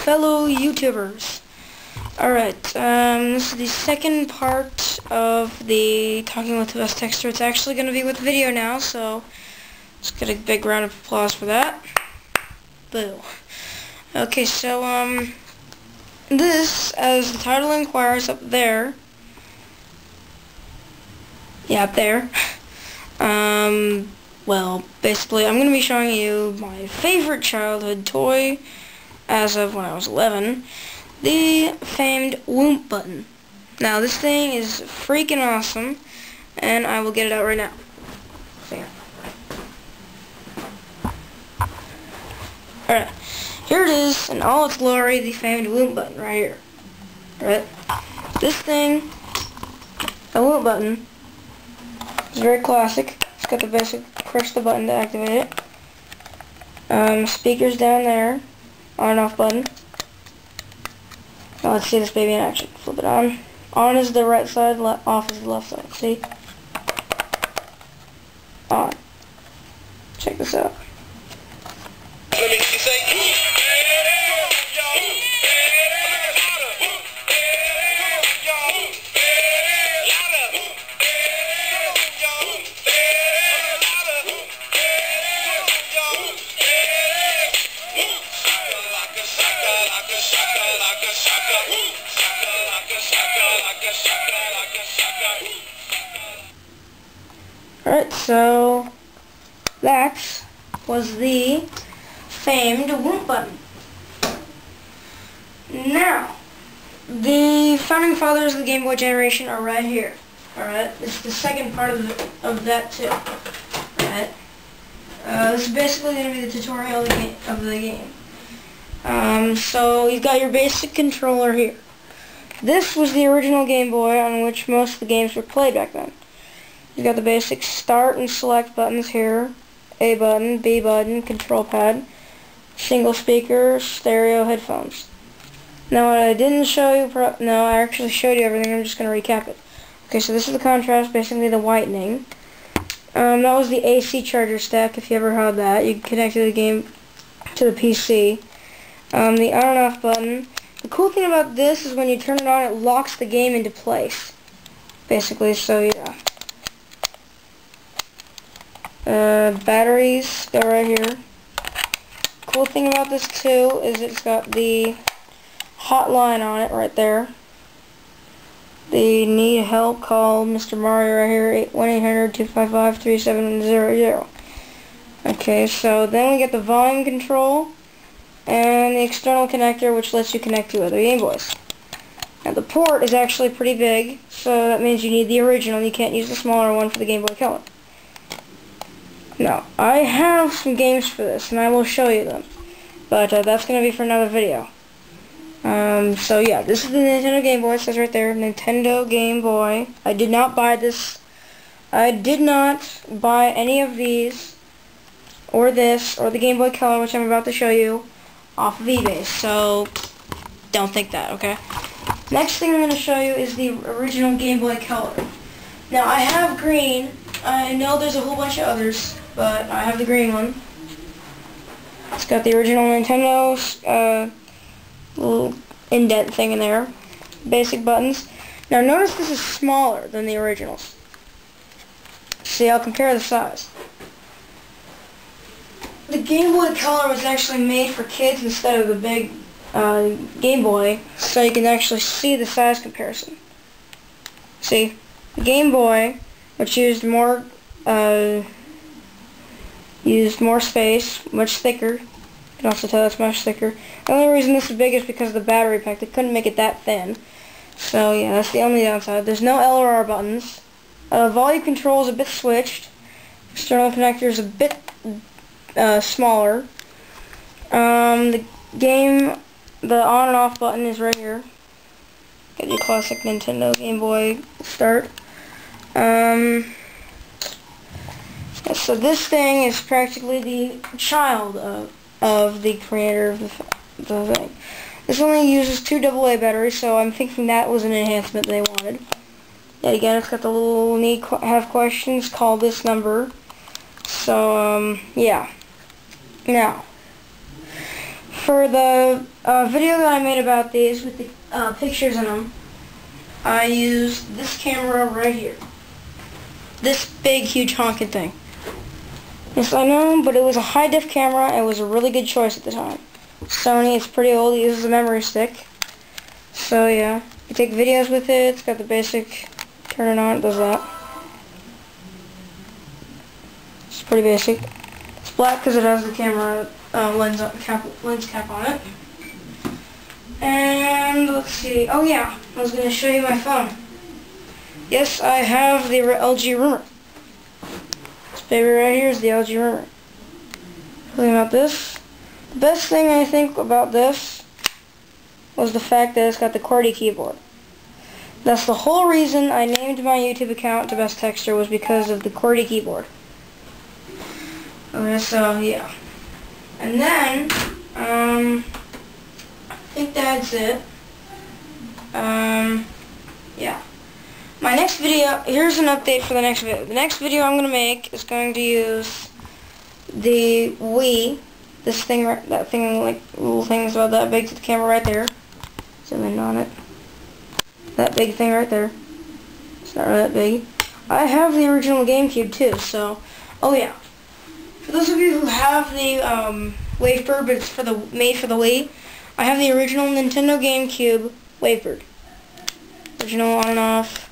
fellow YouTubers. Alright, this is the second part of the Talking with tehbesttxtr. It's actually going to be with video now, so let's get a big round of applause for that. Boo. Okay, so, this, as the title inquires up there, yeah, up there, well, basically, I'm going to be showing you my favorite childhood toy as of when I was 11, the famed Whoomp button. Now, this thing is freaking awesome, and I will get it out right now. So, alright, here it is in all its glory, the famed Whoomp button right here. Alright, this thing, the Whoomp button, is very classic. It's got the basic push the button to activate it. Speakers down there, on and off button. Now let's see this baby in action. Flip it on. On is the right side, off is the left side. See? On. Check this out. Alright, so that was the famed Whoomp button. Now, the founding fathers of the Game Boy generation are right here. Alright, it's the second part of that too. Alright, this is basically going to be the tutorial of the game. So you've got your basic controller here. This was the original Game Boy on which most of the games were played back then. You've got the basic start and select buttons here, A button, B button, control pad, single speaker, stereo, headphones. Now what I didn't show you, no, I actually showed you everything, I'm just going to recap it. Okay, so this is the contrast, basically the whitening. That was the AC charger stack, if you ever had that. You can connect the game to the PC. The on and off button. The cool thing about this is when you turn it on, it locks the game into place. Basically, so yeah. Batteries go right here. Cool thing about this too is it's got the hotline on it right there. The need help, call Mr. Mario right here, 1-800-255-3700. Okay, so then we get the volume control and the external connector, which lets you connect to other Game Boys. Now the port is actually pretty big, so that means you need the original. You can't use the smaller one for the Game Boy Color. Now, I have some games for this, and I will show you them. But that's going to be for another video. So yeah, this is the Nintendo Game Boy. It says right there, Nintendo Game Boy. I did not buy this. I did not buy any of these, or this, or the Game Boy Color, which I'm about to show you, off of eBay. So, don't think that, okay? Next thing I'm going to show you is the original Game Boy Color. Now, I have green. I know there's a whole bunch of others, but I have the green one. It's got the original Nintendo's little indent thing in there. Basic buttons. Now notice this is smaller than the originals. See, I'll compare the size. The Game Boy Color was actually made for kids instead of the big Game Boy, so you can actually see the size comparison. See, the Game Boy, which used more space, much thicker. You can also tell it's much thicker. The only reason this is big is because of the battery pack. They couldn't make it that thin. So yeah, that's the only downside. There's no L or R buttons. Volume control is a bit switched. External connector is a bit smaller. The on and off button is right here. Got your classic Nintendo Game Boy start. So this thing is practically the child of the creator of the thing. This only uses 2 AA batteries, so I'm thinking that was an enhancement they wanted. Yet again, it's got the little have questions, call this number. So, yeah. Now, For the video that I made about these with the pictures in them, I used this camera right here. This big, huge honking thing. Yes, I know, but it was a high-def camera, and it was a really good choice at the time. Sony, it's pretty old, it uses a memory stick. So yeah, you take videos with it, it's got the basic, turn it on, it does that. It's pretty basic. It's black because it has the camera lens cap on it. And let's see, oh yeah, I was going to show you my phone. Yes, I have the LG Rumor. This baby right here is the LG Rumor. Something about this. The best thing I think about this was the fact that it's got the QWERTY keyboard. That's the whole reason I named my YouTube account tehbesttxtr, was because of the QWERTY keyboard. Okay, so yeah. And then, I think that's it. Yeah. My next video, here's an update for the next video. The next video I'm going to make is going to use the Wii, this thing, that thing, like, little things about that big to the camera right there. Zoom in on it. That big thing right there. It's not really that big. I have the original GameCube too, so, oh yeah. For those of you who have the Wavebird, but it's made for the Wii, I have the original Nintendo GameCube Wavebird. Original on and off.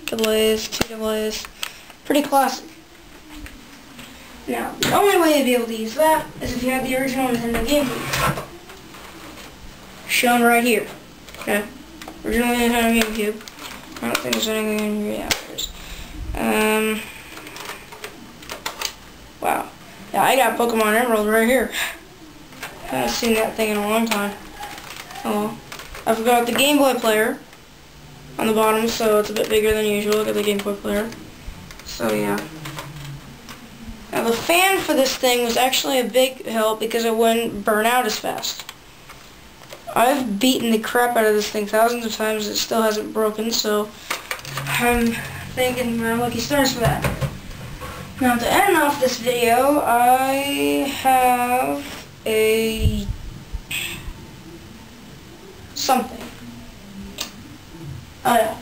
Double A's, two double A's. Pretty classic. Now, the only way to be able to use that is if you have the original Nintendo GameCube. Shown right here. Okay? Original Nintendo GameCube. I don't think there's anything in here. Yeah, there's. Wow. Yeah, I got Pokemon Emerald right here. I haven't seen that thing in a long time. Oh, I forgot the Game Boy player on the bottom, so it's a bit bigger than usual. Look at the Game Boy player. So yeah. Now the fan for this thing was actually a big help because it wouldn't burn out as fast. I've beaten the crap out of this thing thousands of times. It still hasn't broken, so I'm thanking my lucky stars for that. Now to end off this video, I have a something. Oh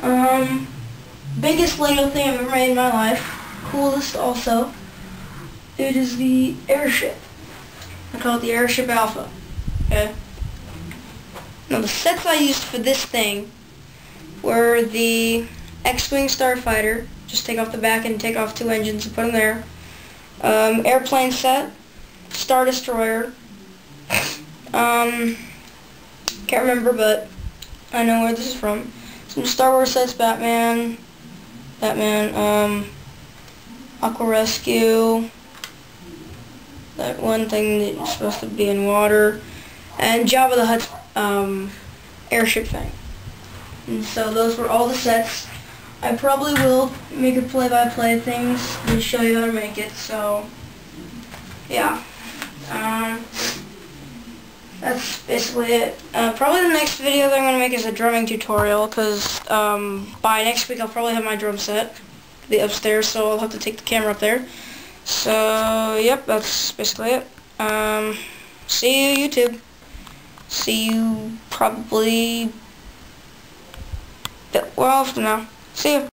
yeah. Biggest Lego thing I've ever made in my life. Coolest also. It is the airship. I call it the Airship Alpha. Okay. Now the sets I used for this thing were the X-Wing Starfighter. Just take off the back and take off two engines and put them there. Airplane set. Star Destroyer. Can't remember, but I know where this is from. Some Star Wars sets, Batman, Aqua Rescue, that one thing that's supposed to be in water, and Jabba the Hutt's airship thing. And so those were all the sets. I probably will make a play-by-play things to show you how to make it, so yeah. That's basically it. Probably the next video that I'm going to make is a drumming tutorial, because by next week I'll probably have my drum set be upstairs, so I'll have to take the camera up there. So, yep, that's basically it. See you, YouTube. See you probably, well, after now. See you.